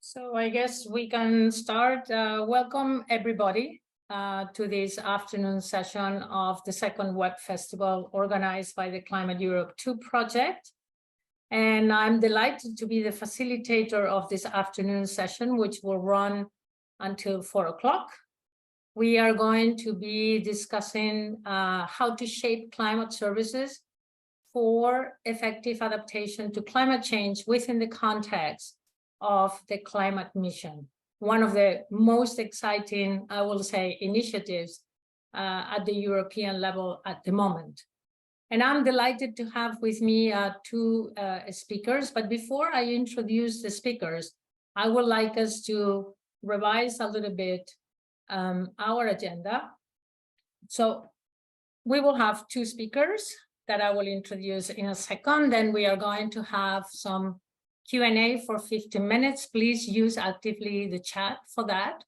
So I guess we can start. Welcome everybody to this afternoon session of the second Web Festival organized by the Climate Europe 2 project. And I'm delighted to be the facilitator of this afternoon session, which will run until 4 o'clock. We are going to be discussing how to shape climate services for effective adaptation to climate change within the context of the climate mission, one of the most exciting, I will say, initiatives at the European level at the moment. And I'm delighted to have with me two speakers. But before I introduce the speakers, I would like us to revise a little bit our agenda. So we will have two speakers that I will introduce in a second. Then we are going to have some Q&A for 15 minutes. Please use actively the chat for that.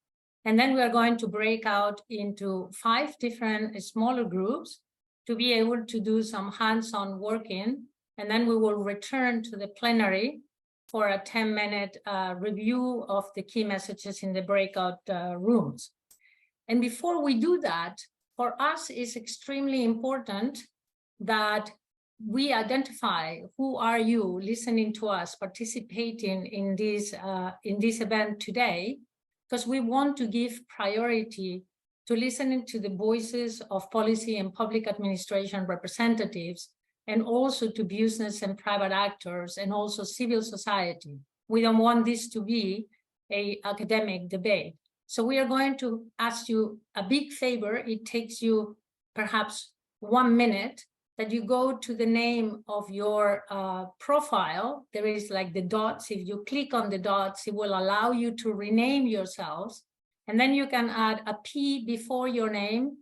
And then we are going to break out into 5 different smaller groups to be able to do some hands-on working. And then we will return to the plenary for a 10-minute review of the key messages in the breakout rooms. And before we do that, for us, it's extremely important that we identify who are you listening to us, participating in this event today, because we want to give priority to listening to the voices of policy and public administration representatives, and also to business and private actors, and also civil society. We don't want this to be an academic debate. So we are going to ask you a big favor. It takes you perhaps 1 minute that you go to the name of your profile. There is like the dots. If you click on the dots, it will allow you to rename yourselves. And then you can add a P before your name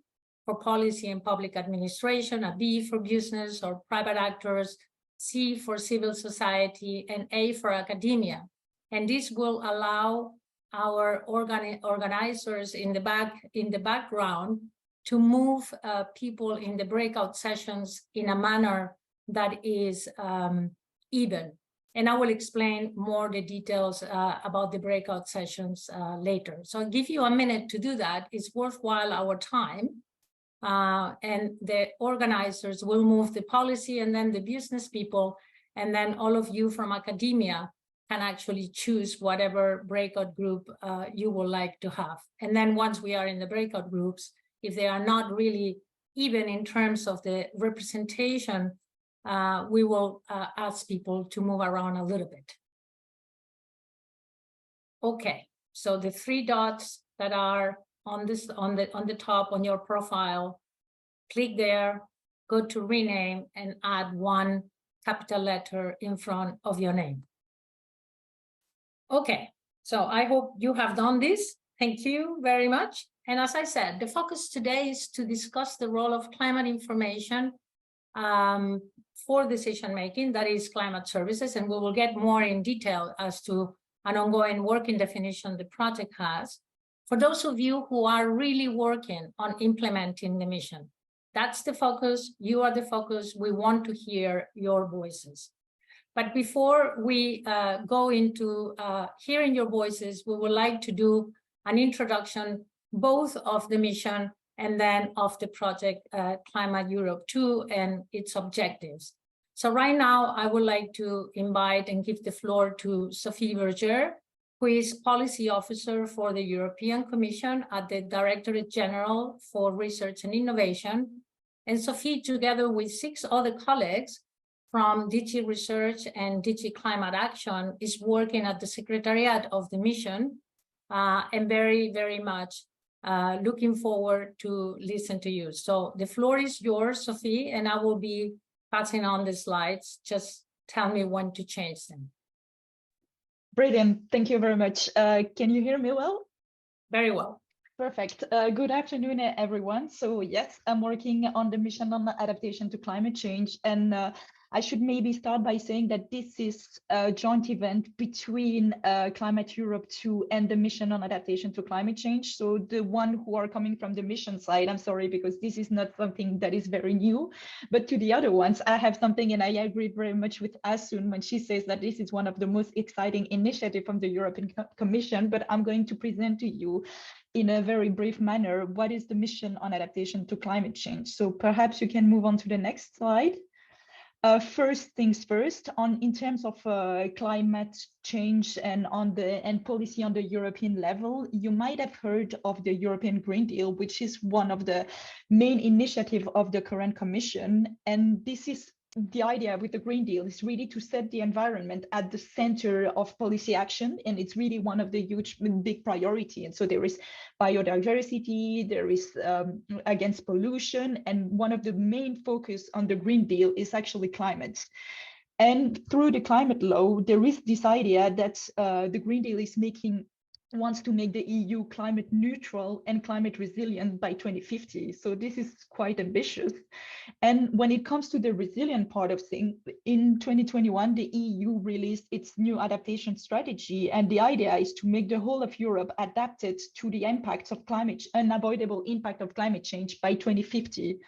for policy and public administration, a B for business or private actors, C for civil society, and A for academia. And this will allow our organizers in the background to move people in the breakout sessions in a manner that is even. And I will explain more the details about the breakout sessions later. So I'll give you a minute to do that. It's worthwhile our time. And the organizers will move the policy, and then the business people, and then all of you from academia can actually choose whatever breakout group you would like to have. And then once we are in the breakout groups, if they are not really even in terms of the representation, we will ask people to move around a little bit. Okay, so the 3 dots that are on the top on your profile, click there, go to rename, and add 1 capital letter in front of your name. Okay, so I hope you have done this. Thank you very much. And as I said, the focus today is to discuss the role of climate information for decision-making, that is climate services, and we will get more in detail as to an ongoing working definition the project has. For those of you who are really working on implementing the mission, that's the focus, you are the focus, we want to hear your voices. But before we go into hearing your voices, we would like to do an introduction both of the mission and then of the project Climate Europe 2 and its objectives. So right now, I would like to invite and give the floor to Sophie Berger, who is Policy Officer for the European Commission at the Directorate General for Research and Innovation. And Sophie, together with 6 other colleagues from DG Research and DG Climate Action, is working at the Secretariat of the Mission, and very, very much looking forward to listen to you. So the floor is yours, Sophie, and I will be passing on the slides. Just tell me when to change them. Brilliant. Thank you very much. Can you hear me well? Very well. Perfect. Good afternoon, everyone. So yes, I'm working on the mission on adaptation to climate change. And I should maybe start by saying that this is a joint event between Climate Europe 2 and the Mission on Adaptation to Climate Change. So the one who are coming from the mission side, I'm sorry, because this is not something that is very new, but to the other ones, I have something, and I agree very much with Asun when she says that this is one of the most exciting initiatives from the European Commission, but I'm going to present to you in a very brief manner what is the Mission on Adaptation to Climate Change. So perhaps you can move on to the next slide. First things first, in terms of climate change and policy on the European level, you might have heard of the European Green Deal, which is one of the main initiatives of the current Commission. And this is the idea with the Green Deal is really to set the environment at the center of policy action. And it's really one of the big priority. And so there is biodiversity, there is against pollution. And one of the main focus on the Green Deal is actually climate. And through the climate law, there is this idea that the Green Deal is wants to make the EU climate neutral and climate resilient by 2050. So this is quite ambitious. And when it comes to the resilient part of things, in 2021, the EU released its new adaptation strategy. And the idea is to make the whole of Europe adapted to the impacts of unavoidable impact of climate change by 2050.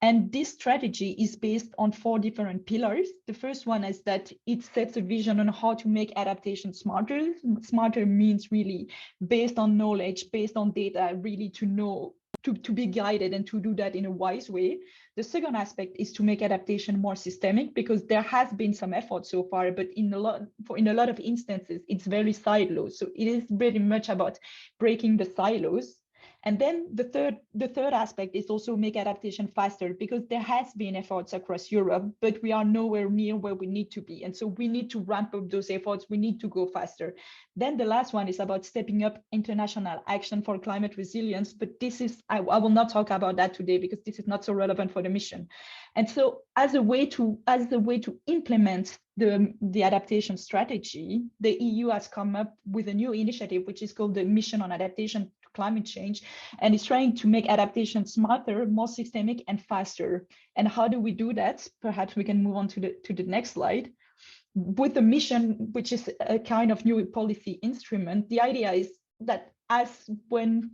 And this strategy is based on 4 different pillars. The first one is that it sets a vision on how to make adaptation smarter. Smarter means really based on knowledge, based on data, really to know, to be guided and to do that in a wise way. The second aspect is to make adaptation more systemic, because there has been some effort so far, but in a lot of instances, it's very siloed. So it is very much about breaking the silos. And then the third aspect is also make adaptation faster, because there has been efforts across Europe, but we are nowhere near where we need to be. And so we need to ramp up those efforts. We need to go faster. Then the last one is about stepping up international action for climate resilience. But this is, I will not talk about that today, because this is not so relevant for the mission. And so as a way to implement the adaptation strategy, the EU has come up with a new initiative, which is called the Mission on Adaptation to Climate Change, and it's trying to make adaptation smarter, more systemic, and faster. And how do we do that? Perhaps we can move on to the next slide. With the mission, which is a kind of new policy instrument, the idea is that when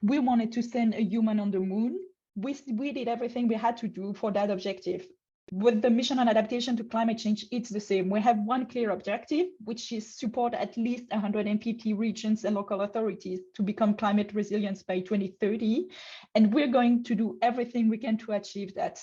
we wanted to send a human on the moon, we did everything we had to do for that objective. With the Mission on Adaptation to Climate Change, it's the same. We have one clear objective, which is support at least 150 regions and local authorities to become climate resilient by 2030. And we're going to do everything we can to achieve that.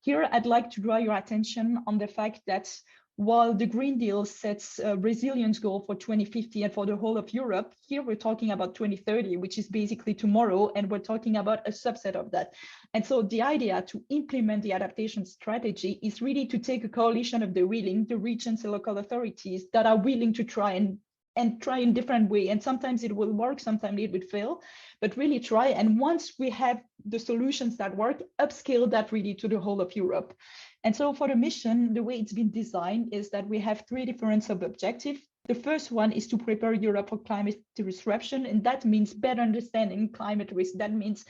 Here, I'd like to draw your attention on the fact that while the Green Deal sets a resilience goal for 2050 and for the whole of Europe, here we're talking about 2030, which is basically tomorrow, and we're talking about a subset of that. And so the idea to implement the adaptation strategy is really to take a coalition of the willing, the regions and local authorities that are willing to try and try in different way. And sometimes it will work, sometimes it would fail, but really try. And once we have the solutions that work, upscale that really to the whole of Europe. And so for the mission, the way it's been designed is that we have 3 different sub-objectives. The first one is to prepare Europe for climate disruption, and that means better understanding climate risk. That means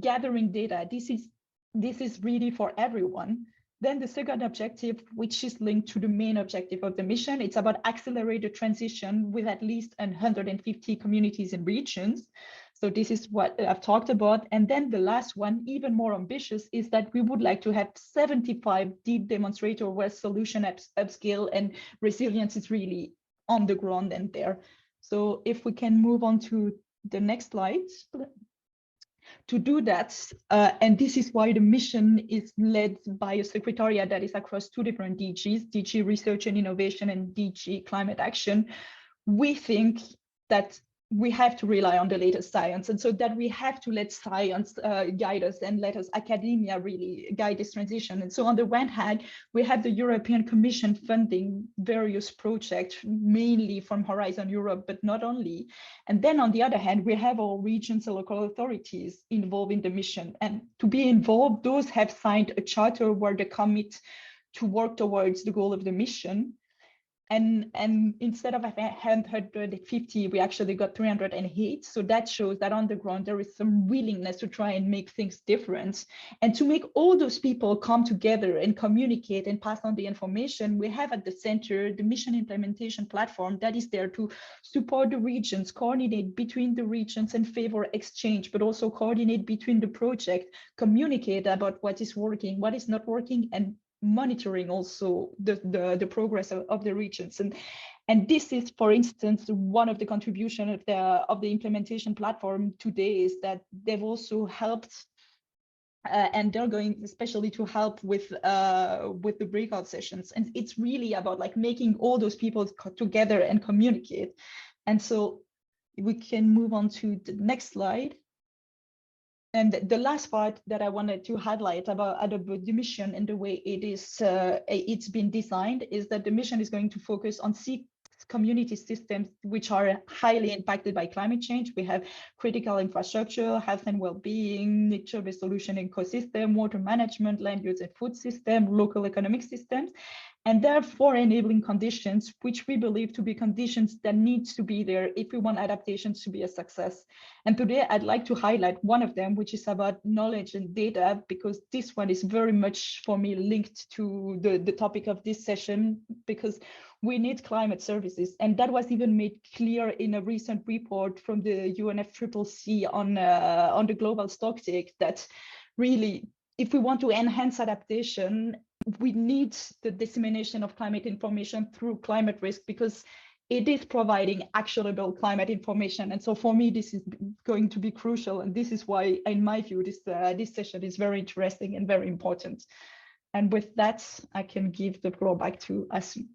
gathering data. This is really for everyone. Then the second objective, which is linked to the main objective of the mission, it's about accelerate the transition with at least 150 communities and regions. So this is what I've talked about. And then the last one, even more ambitious, is that we would like to have 75 deep demonstrator where solution upscale and resilience is really on the ground and there. So if we can move on to the next slide. To do that, and this is why the mission is led by a secretariat that is across 2 different DGs, DG Research and Innovation and DG Climate Action, we think that we have to rely on the latest science, and so that we have to let science guide us and let us academia really guide this transition. And so on the one hand, we have the European Commission funding various projects, mainly from Horizon Europe, but not only. And then on the other hand, we have our regions and local authorities involved in the mission. And to be involved, those have signed a charter where they commit to work towards the goal of the mission. and instead of 150, we actually got 308. So that shows that on the ground there is some willingness to try and make things different, and to make all those people come together and communicate and pass on the information. We have at the center the mission implementation platform that is there to support the regions, coordinate between the regions and favor exchange, but also coordinate between the project, communicate about what is working, what is not working, and monitoring also the progress of the regions. And this is, for instance, one of the contribution of the implementation platform today, is that they've also helped and they're going especially to help with the breakout sessions. And it's really about like making all those people together and communicate. And so we can move on to the next slide. And the last part that I wanted to highlight about the mission and the way it is it's been designed is that the mission is going to focus on 6 community systems which are highly impacted by climate change. We have critical infrastructure, health and well-being, nature-based solution ecosystem, water management, land use and food system, local economic systems. And therefore enabling conditions, which we believe to be conditions that need to be there if we want adaptations to be a success. And today I'd like to highlight one of them, which is about knowledge and data, because this one is very much for me linked to the topic of this session, because we need climate services. And that was even made clear in a recent report from the UNFCCC on the global stocktake, that really, if we want to enhance adaptation, we need the dissemination of climate information through climate risk, because it is providing actionable climate information. And so for me, this is going to be crucial. And this is why, in my view, this session is very interesting and very important. And with that, I can give the floor back to Asun.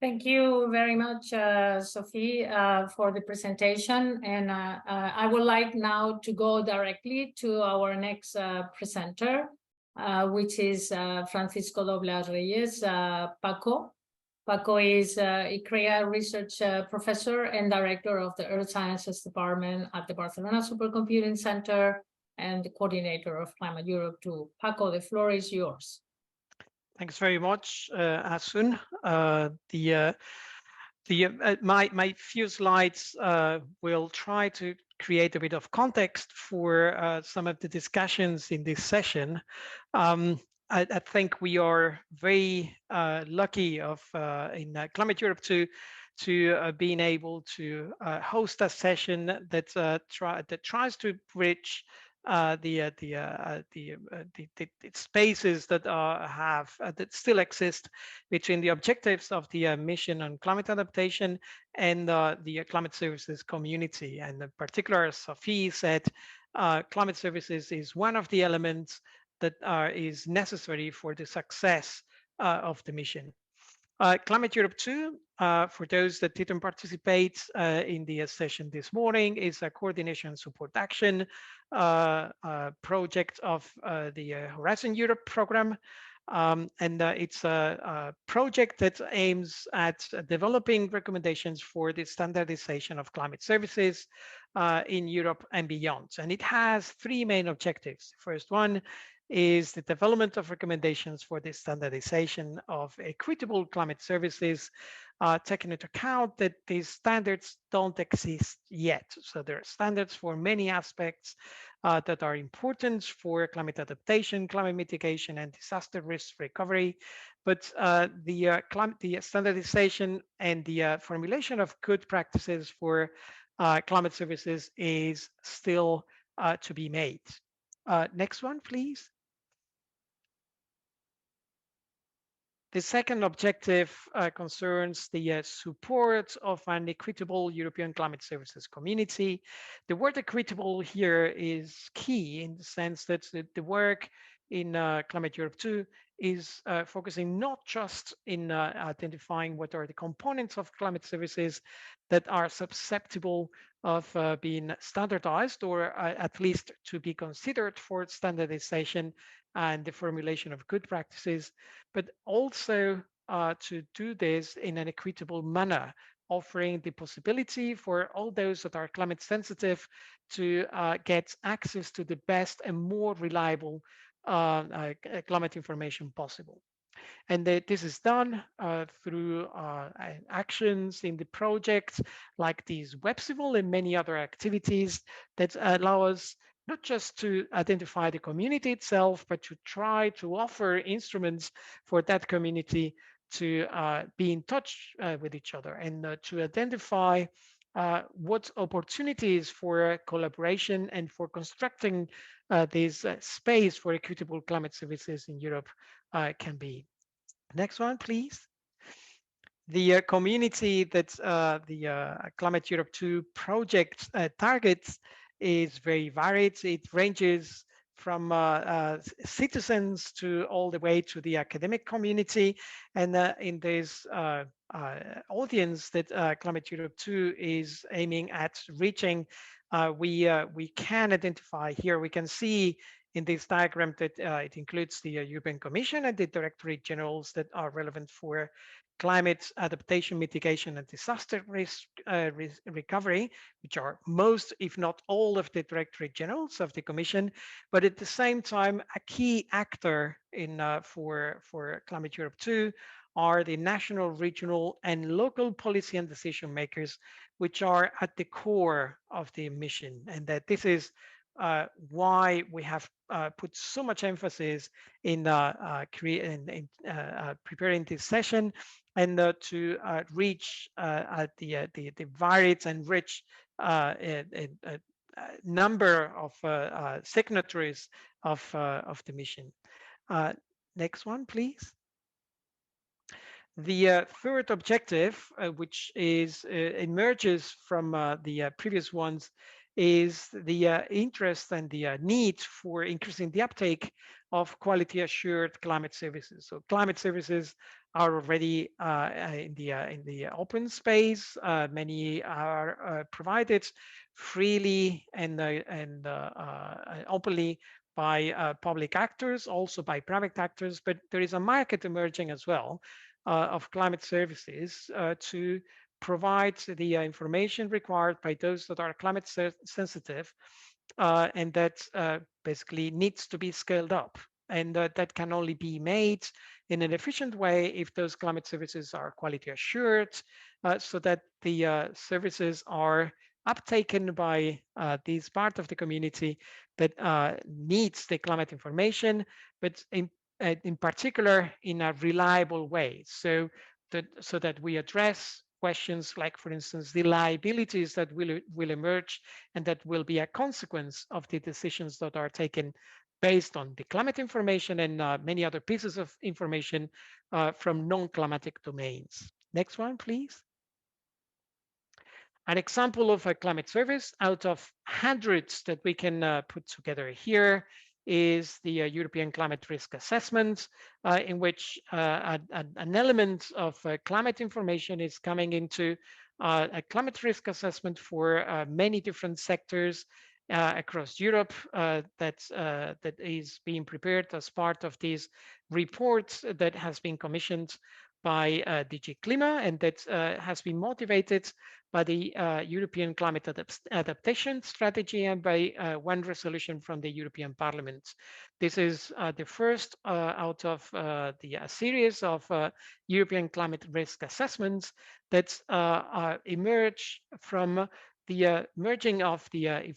Thank you very much, Sophie, for the presentation. And I would like now to go directly to our next presenter, which is Francisco Doblas Reyes, Paco. Paco is a ICREA research professor and director of the Earth Sciences Department at the Barcelona Supercomputing Center and the coordinator of Climate Europe too. Paco, the floor is yours. Thanks very much, Asun. My few slides will try to create a bit of context for some of the discussions in this session. I think we are very lucky in Climate Europe to being able to host a session that tries to bridge the spaces that that still exist between the objectives of the mission on climate adaptation and the climate services community. And in particular, as Sophie said, climate services is one of the elements that is necessary for the success of the mission. Climate Europe 2, for those that didn't participate in the session this morning, is a coordination support action project of the Horizon Europe program. And it's a project that aims at developing recommendations for the standardization of climate services in Europe and beyond. And it has 3 main objectives. First one is the development of recommendations for the standardization of equitable climate services, taking into account that these standards don't exist yet. So there are standards for many aspects that are important for climate adaptation, climate mitigation, and disaster risk recovery. But the standardization and the formulation of good practices for climate services is still to be made. Next one, please. The second objective concerns the support of an equitable European climate services community. The word equitable here is key in the sense that the work in Climate Europe 2 is focusing not just in identifying what are the components of climate services that are susceptible of being standardized, or at least to be considered for standardization and the formulation of good practices, but also to do this in an equitable manner, offering the possibility for all those that are climate sensitive to get access to the best and more reliable climate information possible. And this is done through actions in the project, like these Webstival and many other activities that allow us not just to identify the community itself, but to try to offer instruments for that community to be in touch with each other and to identify what opportunities for collaboration and for constructing this space for equitable climate services in Europe can be. Next one, please. The community that the Climate Europe 2 project targets is very varied. It ranges from citizens to all the way to the academic community. And in this audience that Climate Europe 2 is aiming at reaching, we can identify here, we can see in this diagram that it includes the European Commission and the Directorate Generals that are relevant for climate adaptation, mitigation, and disaster risk recovery, which are most, if not all, of the Directorate Generals of the Commission, but at the same time, a key actor in for Climate Europe 2 are the national, regional, and local policy and decision makers, which are at the core of the mission, and that this is why we have put so much emphasis in preparing this session and to reach the varied and rich number of signatories of the mission. Next one, please. The third objective, which is emerges from the previous ones, is the interest and the need for increasing the uptake of quality assured climate services. So climate services are already in the open space. Many are provided freely and openly by public actors, also by private actors, but there is a market emerging as well of climate services to provide the information required by those that are climate sensitive and that basically needs to be scaled up. And that can only be made in an efficient way if those climate services are quality assured, so that the services are uptaken by this part of the community that needs the climate information, but in particular in a reliable way, so that we address questions like, for instance, the liabilities that will emerge and that will be a consequence of the decisions that are taken based on the climate information and many other pieces of information from non-climatic domains. Next one, please. An example of a climate service out of hundreds that we can put together here is the European Climate Risk Assessment, in which an element of climate information is coming into a climate risk assessment for many different sectors across Europe that is being prepared as part of this report that has been commissioned by DG Klima and that has been motivated by the European Climate Adaptation Strategy and by one resolution from the European Parliament. This is the first out of the series of European climate risk assessments that emerge from the merging of the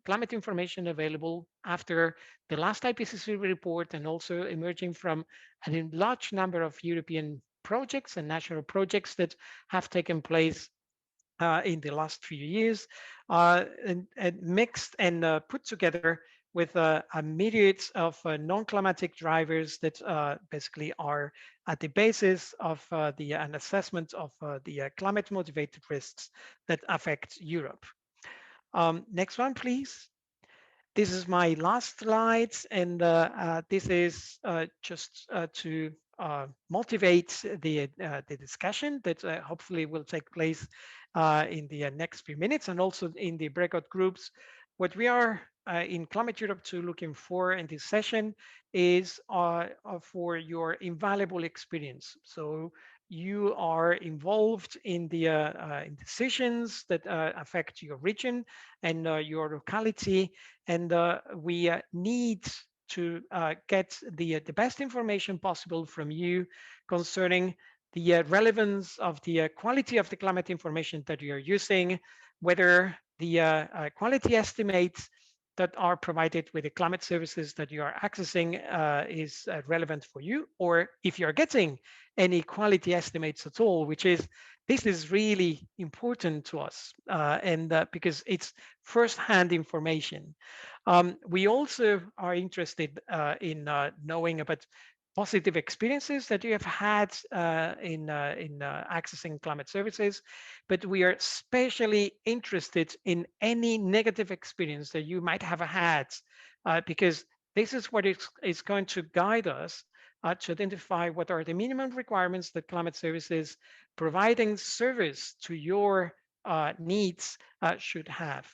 climate information available after the last IPCC report, and also emerging from a large number of European projects and national projects that have taken place in the last few years, and mixed and put together with a myriad of non-climatic drivers that basically are at the basis of an assessment of the climate-motivated risks that affect Europe. Next one, please. This is my last slide, and this is just to motivate the discussion that hopefully will take place in the next few minutes, and also in the breakout groups. What we are in Climate Europe 2 looking for in this session is for your invaluable experience. So you are involved in the in decisions that affect your region and your locality, and we need to get the best information possible from you concerning the relevance of the quality of the climate information that you're using, whether the quality estimates that are provided with the climate services that you are accessing is relevant for you, or if you're getting any quality estimates at all, this is really important to us, and because it's first-hand information. We also are interested in knowing about positive experiences that you have had in accessing climate services, but we are especially interested in any negative experience that you might have had, because this is what is going to guide us to identify what are the minimum requirements that climate services providing service to your needs should have.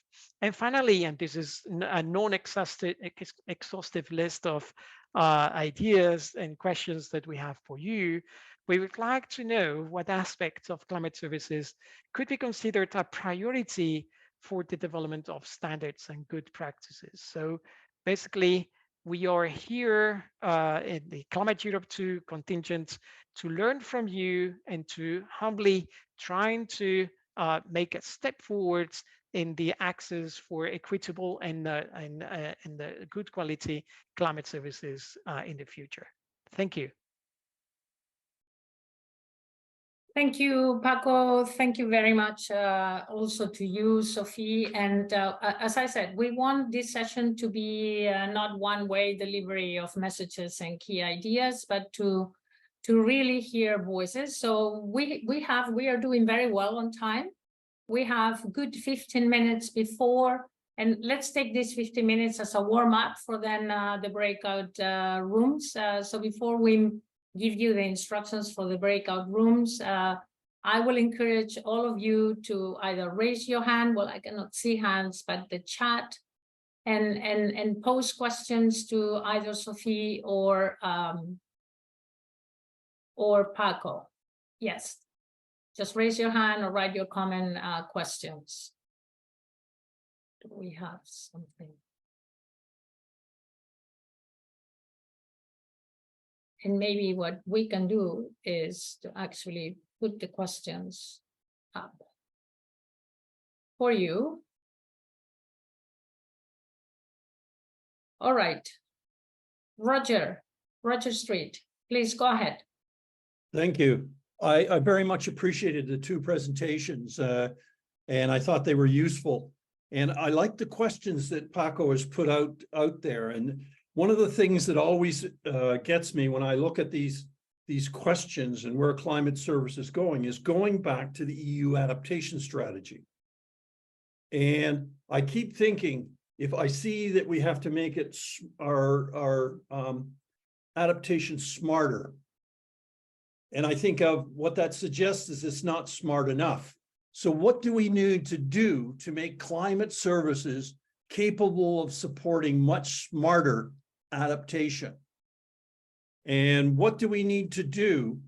And finally, and this is a non-exhaustive list of ideas and questions that we have for you, we would like to know what aspects of climate services could be considered a priority for the development of standards and good practices. So basically, we are here in the Climate Europe 2 contingent to learn from you and to humbly trying to make a step forwards in the access for equitable and good quality climate services in the future. Thank you. Thank you, Paco. Thank you very much also to you, Sophie. And as I said, we want this session to be not one-way delivery of messages and key ideas, but to really hear voices. So we are doing very well on time. We have good 15 minutes before, and let's take these 15 minutes as a warm-up for then the breakout rooms. So before we give you the instructions for the breakout rooms, I will encourage all of you to either raise your hand, well, I cannot see hands, but the chat, and pose questions to either Sophie or Paco. Yes. Just raise your hand or write your comment questions. Do we have something? And maybe what we can do is to actually put the questions up for you. All right. Roger Street, please go ahead. Thank you. I very much appreciated the two presentations, and I thought they were useful. And I like the questions that Paco has put out there. And one of the things that always gets me when I look at these questions and where climate service is going back to the EU adaptation strategy. And I keep thinking, if I see that we have to make it our adaptation smarter, and I think of what that suggests is it's not smart enough. So what do we need to do to make climate services capable of supporting much smarter adaptation? And what do we need to do?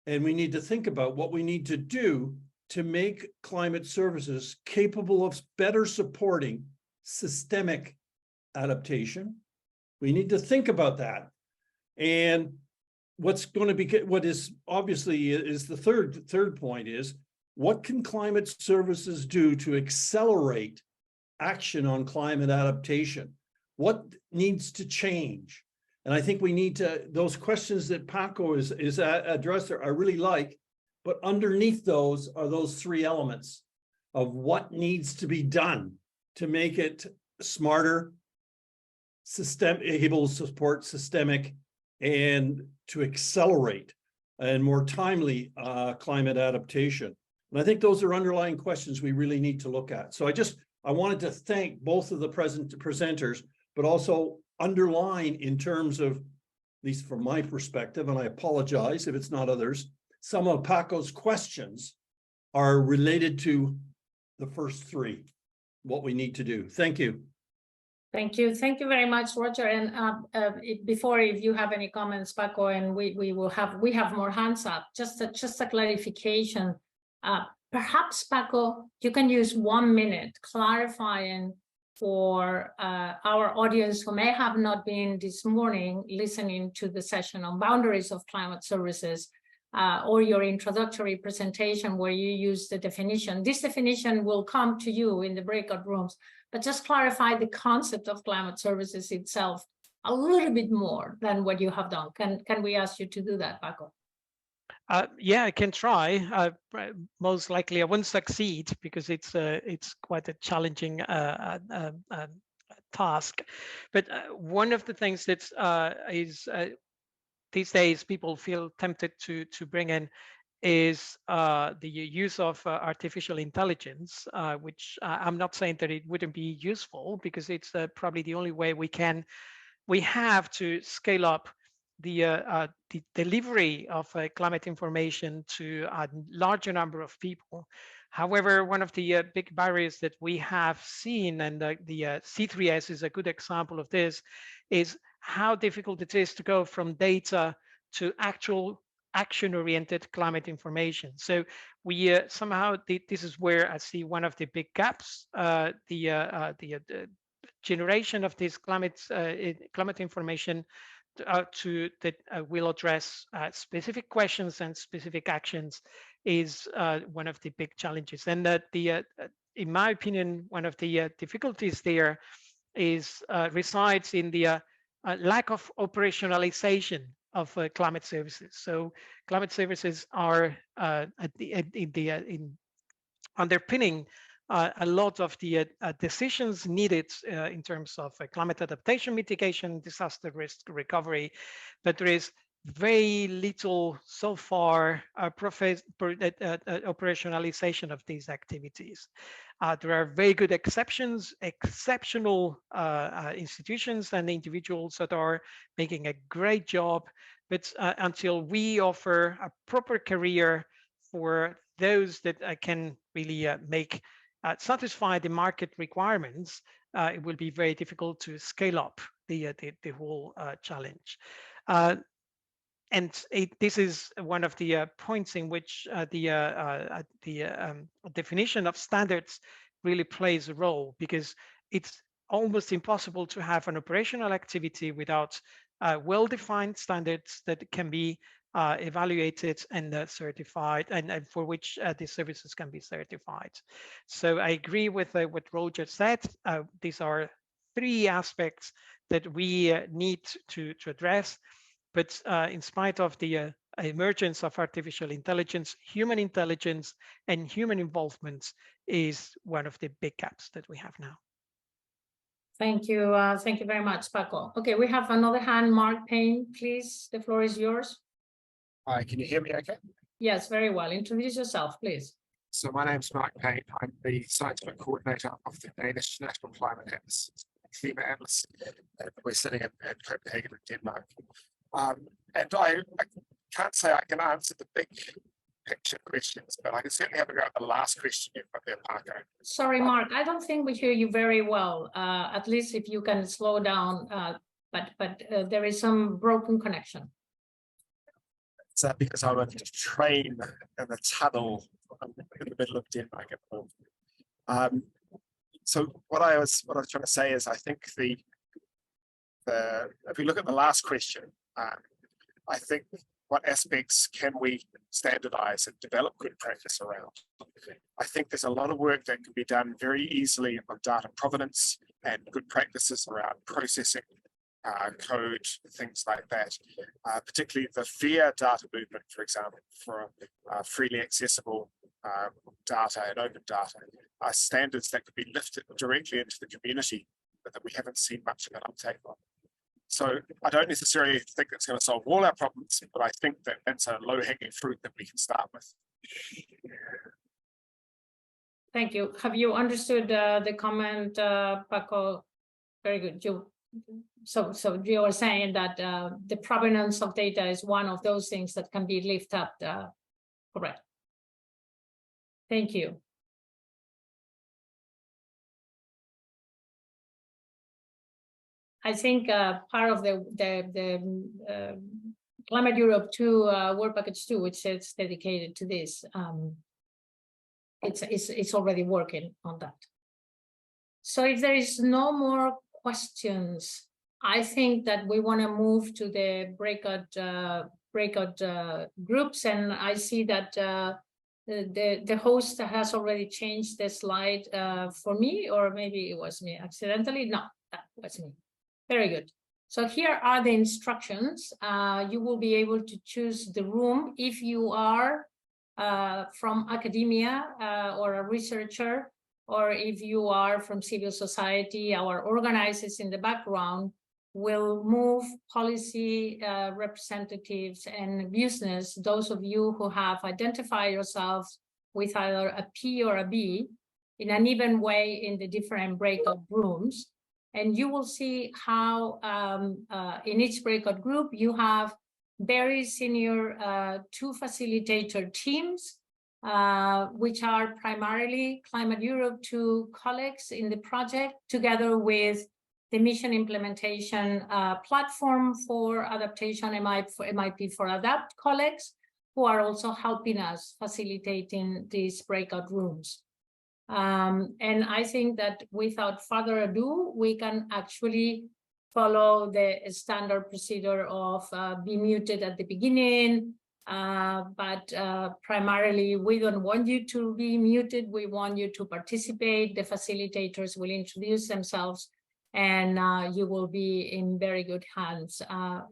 And we need to think about what we need to do to make climate services capable of better supporting systemic adaptation. We need to think about that. And what is obviously is the third point is, what can climate services do to accelerate action on climate adaptation? What needs to change? And I think we need to, those questions that Paco is addressed there, I really like, but underneath those are those three elements of what needs to be done to make it smarter, able to support systemic, and to accelerate and more timely climate adaptation. And I think those are underlying questions we really need to look at. So I wanted to thank both of the presenters, but also underline in terms of, at least from my perspective, and I apologize if it's not others, some of Paco's questions are related to the first three, what we need to do. Thank you. Thank you. Thank you very much, Roger. And if you have any comments, Paco, and we have more hands up. Just a clarification. Perhaps, Paco, you can use 1 minute clarifying for our audience who may have not been this morning listening to the session on boundaries of climate services, or your introductory presentation where you use the definition. This definition will come to you in the breakout rooms, but just clarify the concept of climate services itself a little bit more than what you have done. Can we ask you to do that, Paco? Yeah, I can try. Most likely I won't succeed because it's quite a challenging task. But one of the things that is these days people feel tempted to bring in is the use of artificial intelligence, which I'm not saying that it wouldn't be useful, because it's probably the only way we have to scale up the delivery of climate information to a larger number of people. However, one of the big barriers that we have seen, and the C3S is a good example of this, is how difficult it is to go from data to actual action-oriented climate information. So we somehow, this is where I see one of the big gaps. The generation of this climate information that will address specific questions and specific actions is one of the big challenges. And in my opinion, one of the difficulties there is resides in the lack of operationalization of climate services. So climate services are underpinning a lot of the decisions needed in terms of climate adaptation, mitigation, disaster risk recovery, but there is very little so far operationalization of these activities. There are very good exceptions, exceptional institutions and individuals that are making a great job, but until we offer a proper career for those that can really satisfy the market requirements, it will be very difficult to scale up the whole challenge. And this is one of the points in which the definition of standards really plays a role, because it's almost impossible to have an operational activity without well-defined standards that can be evaluated and certified, and for which the services can be certified. So I agree with what Roger said. These are three aspects that we need to address. But in spite of the emergence of artificial intelligence, human intelligence and human involvement is one of the big gaps that we have now. Thank you. Thank you very much, Paco. Okay, we have another hand, Mark Payne, please. The floor is yours. Hi, can you hear me okay? Yes, very well. Introduce yourself, please. So my name's Mark Payne. I'm the scientific coordinator of the Danish National Climate Atlas. We're sitting in Copenhagen, Denmark. And I can't say I can answer the big picture questions, but I can certainly have a go at the last question you've got there, Paco. Sorry, Mark, I don't think we hear you very well. At least if you can slow down, but there is some broken connection. It's because I'm on a train in the tunnel in the middle of Denmark at the moment. So what I was trying to say is, I think if we look at the last question, I think what aspects can we standardize and develop good practice around? I think there's a lot of work that can be done very easily on data provenance and good practices around processing code, things like that, particularly the FAIR data movement, for example, for freely accessible data and open data, are standards that could be lifted directly into the community, but that we haven't seen much of an uptake on. So I don't necessarily think it's going to solve all our problems, but I think that that's a low-hanging fruit that we can start with. Thank you. Have you understood the comment, Paco? Very good. So you are saying that the provenance of data is one of those things that can be lifted up, correct? Thank you. I think part of the Climate Europe 2 Work Package 2, which is dedicated to this, it's already working on that. So if there is no more questions, I think that we want to move to the breakout groups, and I see that the host has already changed the slide for me, or maybe it was me accidentally. No, that was me. Very good. So here are the instructions. You will be able to choose the room if you are from academia or a researcher, or if you are from civil society. Our organizers in the background will move policy representatives and business, those of you who have identified yourselves with either a P or a B, in an even way in the different breakout rooms. And you will see how in each breakout group, you have very senior 2 facilitator teams, which are primarily Climate Europe 2 colleagues in the project, together with the Mission Implementation Platform for Adaptation, MIP for Adapt colleagues, who are also helping us facilitating these breakout rooms. And I think that without further ado, we can actually follow the standard procedure of be muted at the beginning, but primarily we don't want you to be muted. We want you to participate. The facilitators will introduce themselves, and you will be in very good hands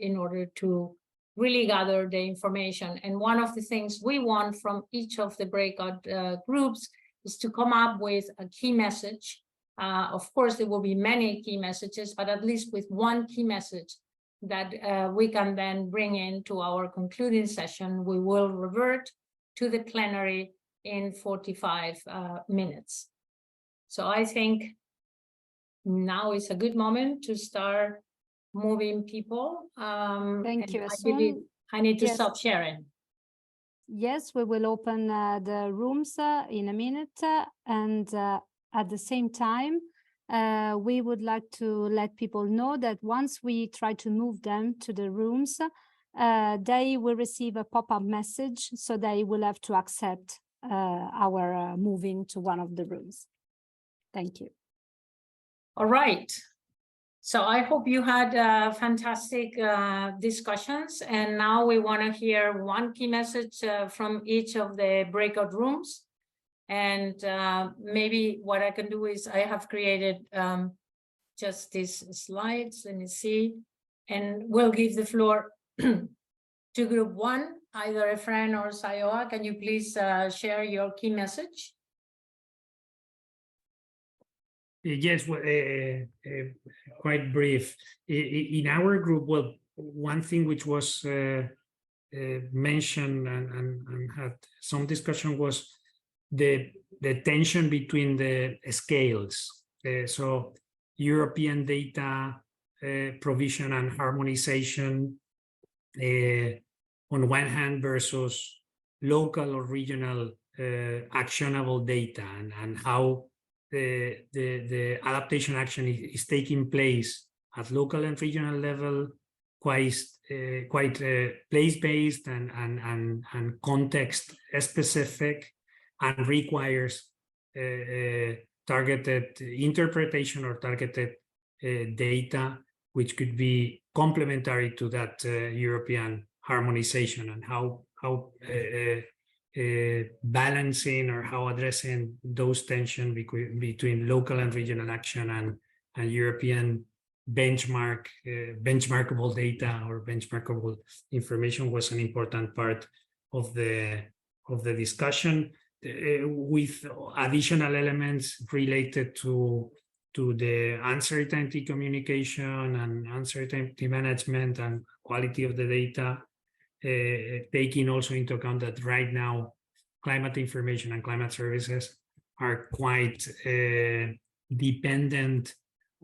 in order to really gather the information. And one of the things we want from each of the breakout groups is to come up with a key message. Of course, there will be many key messages, but at least with one key message that we can then bring into our concluding session. We will revert to the plenary in 45 minutes. So I think now is a good moment to start moving people. Thank you. I need to stop sharing. Yes, we will open the rooms in a minute, and at the same time, we would like to let people know that once we try to move them to the rooms, they will receive a pop-up message, so they will have to accept our moving to one of the rooms. Thank you. All right. So I hope you had fantastic discussions, and now we want to hear one key message from each of the breakout rooms. And maybe what I can do is I have created just these slides. Let me see, and we'll give the floor to group 1, either Efren or Sayoa. Can you please share your key message? Yes, quite brief. In our group, well, one thing which was mentioned and had some discussion was the tension between the scales. So European data provision and harmonization on one hand versus local or regional actionable data, and how the adaptation action is taking place at local and regional level, quite place-based and context specific, and requires targeted interpretation or targeted data, which could be complementary to that European harmonization, and how balancing or how addressing those tensions between local and regional action and European benchmarkable data or benchmarkable information was an important part of the discussion, with additional elements related to the uncertainty communication and uncertainty management and quality of the data, taking also into account that right now climate information and climate services are quite dependent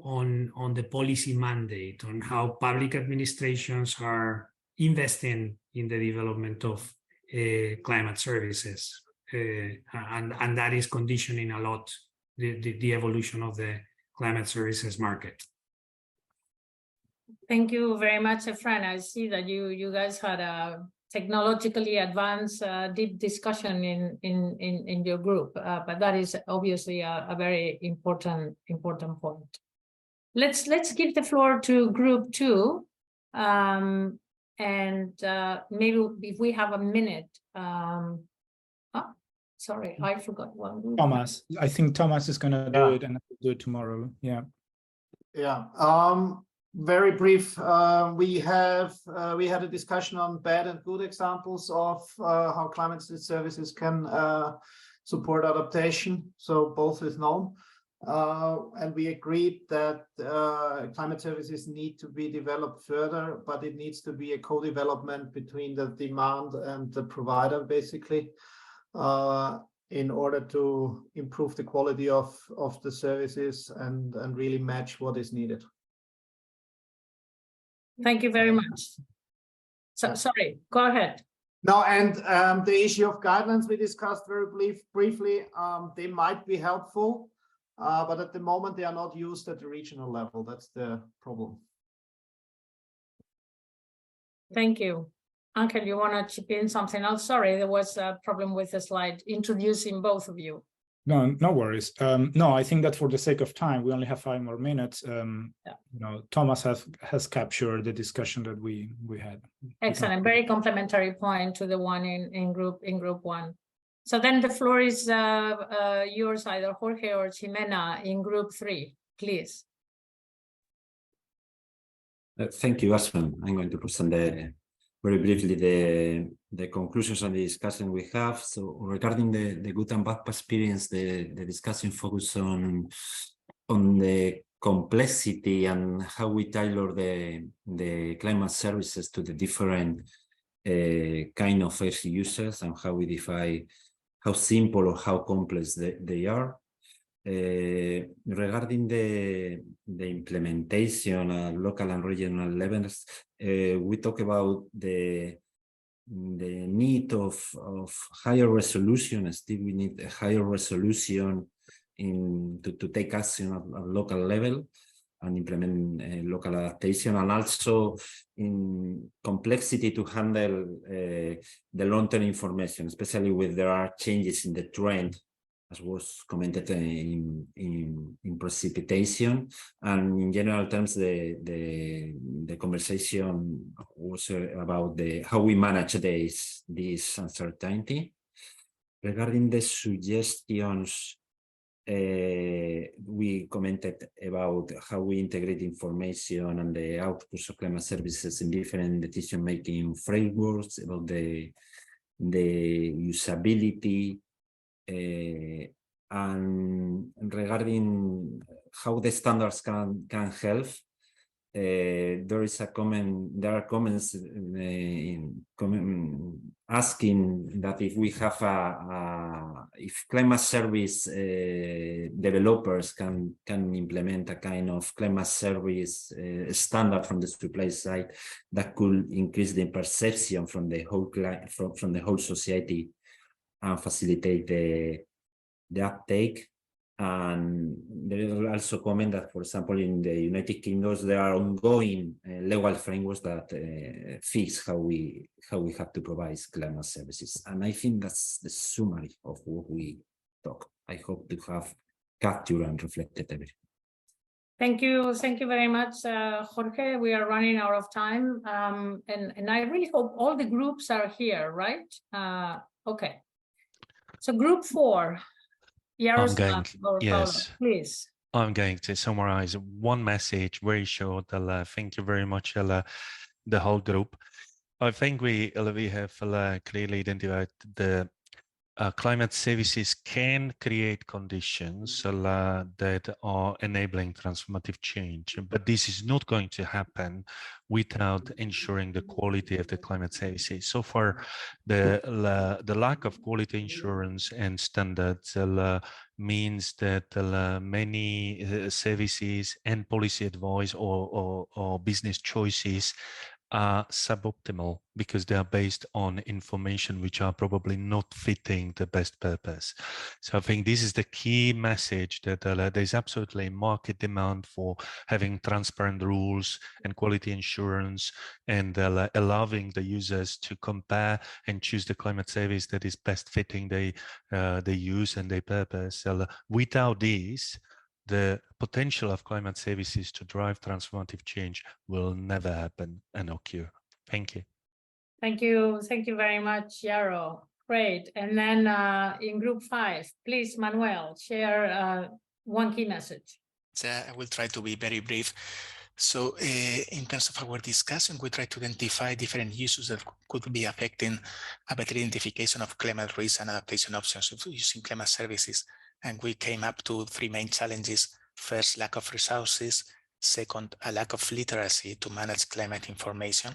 on the policy mandate, on how public administrations are investing in the development of climate services, and that is conditioning a lot the evolution of the climate services market. Thank you very much, Efren. I see that you guys had a technologically advanced deep discussion in your group, but that is obviously a very important point. Let's give the floor to group 2, and maybe if we have a minute. Sorry, I forgot one group. Thomas, I think Thomas is going to do it, and I'll do it tomorrow. Yeah. Very brief. We had a discussion on bad and good examples of how climate services can support adaptation. So both is known, and we agreed that climate services need to be developed further, but it needs to be a co-development between the demand and the provider, basically, in order to improve the quality of the services and really match what is needed. Thank you very much. So sorry, go ahead. No, and the issue of guidelines we discussed very briefly, they might be helpful, but at the moment they are not used at the regional level. That's the problem. Thank you. Angel, you want to chip in something else? Sorry, there was a problem with the slide introducing both of you. No, no worries. No, I think that for the sake of time, we only have 5 more minutes. You know, Thomas has captured the discussion that we had. Excellent, very complimentary point to the one in group 1. So then the floor is yours, either Jorge or Ximena in group 3, please. Thank you, Aspen. I'm going to present very briefly the conclusions and the discussion we have. So regarding the good and bad experience, the discussion focus on the complexity and how we tailor the climate services to the different kind of edge users, and how we define how simple or how complex they are. Regarding the implementation at local and regional levels, we talk about the need of higher resolution. Still, we need a higher resolution to take action at local level and implement local adaptation, and also in complexity to handle the long-term information, especially when there are changes in the trend, as was commented in precipitation. And in general terms, the conversation was about how we manage this uncertainty. Regarding the suggestions, we commented about how we integrate information and the outputs of climate services in different decision-making frameworks, about the usability, and regarding how the standards can help. There are comments asking that if we have if climate service developers can implement a kind of climate service standard from the supply side, that could increase the perception from the whole society and facilitate the uptake. And there is also comment that, for example, in the United Kingdom, there are ongoing legal frameworks that fix how we have to provide climate services. And I think that's the summary of what we talk. I hope to have captured and reflected everything. Thank you very much, Jorge. We are running out of time, and I really hope all the groups are here, right? Okay. So group 4, Yaroslav, yes, please. I'm going to summarize one message very short. Thank you very much, the whole group. I think we have clearly identified the climate services can create conditions that are enabling transformative change, but this is not going to happen without ensuring the quality of the climate services. So far, the lack of quality assurance and standards means that many services and policy advice or business choices are suboptimal because they are based on information which are probably not fitting the best purpose. So I think this is the key message, that there's absolutely market demand for having transparent rules and quality assurance, and allowing the users to compare and choose the climate service that is best fitting their use and their purpose. Without these, the potential of climate services to drive transformative change will never happen and occur. Thank you. Thank you. Thank you very much, Yaro. Great. And then in group 5, please, Manuel, share one key message. I will try to be very brief. So in terms of our discussion, we try to identify different issues that could be affecting a better identification of climate risk and adaptation options of using climate services. And we came up to 3 main challenges. First, lack of resources. Second, a lack of literacy to manage climate information.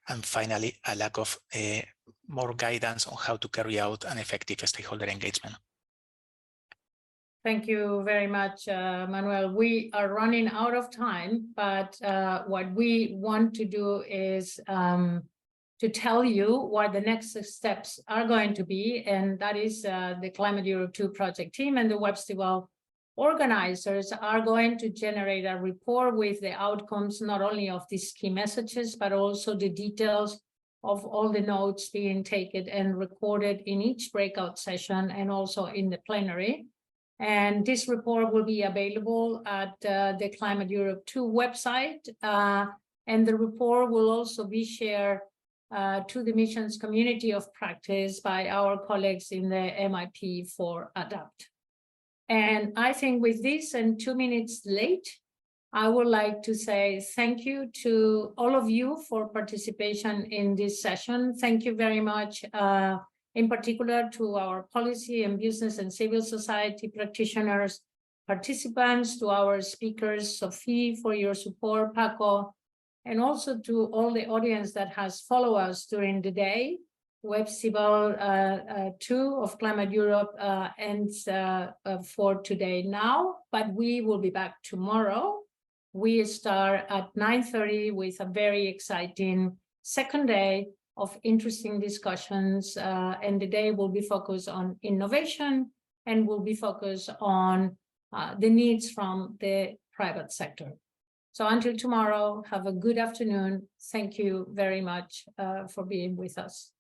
And finally, a lack of more guidance on how to carry out an effective stakeholder engagement. Thank you very much, Manuel. We are running out of time, but what we want to do is to tell you what the next steps are going to be, and that is the Climate Europe 2 project team and the Webstival organizers are going to generate a report with the outcomes, not only of these key messages, but also the details of all the notes being taken and recorded in each breakout session and also in the plenary. And this report will be available at the Climate Europe 2 website. And the report will also be shared to the mission's community of practice by our colleagues in the MIP for ADAPT. And I think with this, and 2 minutes late, I would like to say thank you to all of you for participation in this session. Thank you very much, in particular to our policy and business and civil society practitioners, participants, to our speakers, Sophie, for your support, Paco, and also to all the audience that has followed us during the day. Webstival 2 of Climate Europe ends for today now, but we will be back tomorrow. We start at 9:30 with a very exciting second day of interesting discussions, and the day will be focused on innovation and will be focused on the needs from the private sector. So until tomorrow, have a good afternoon. Thank you very much for being with us.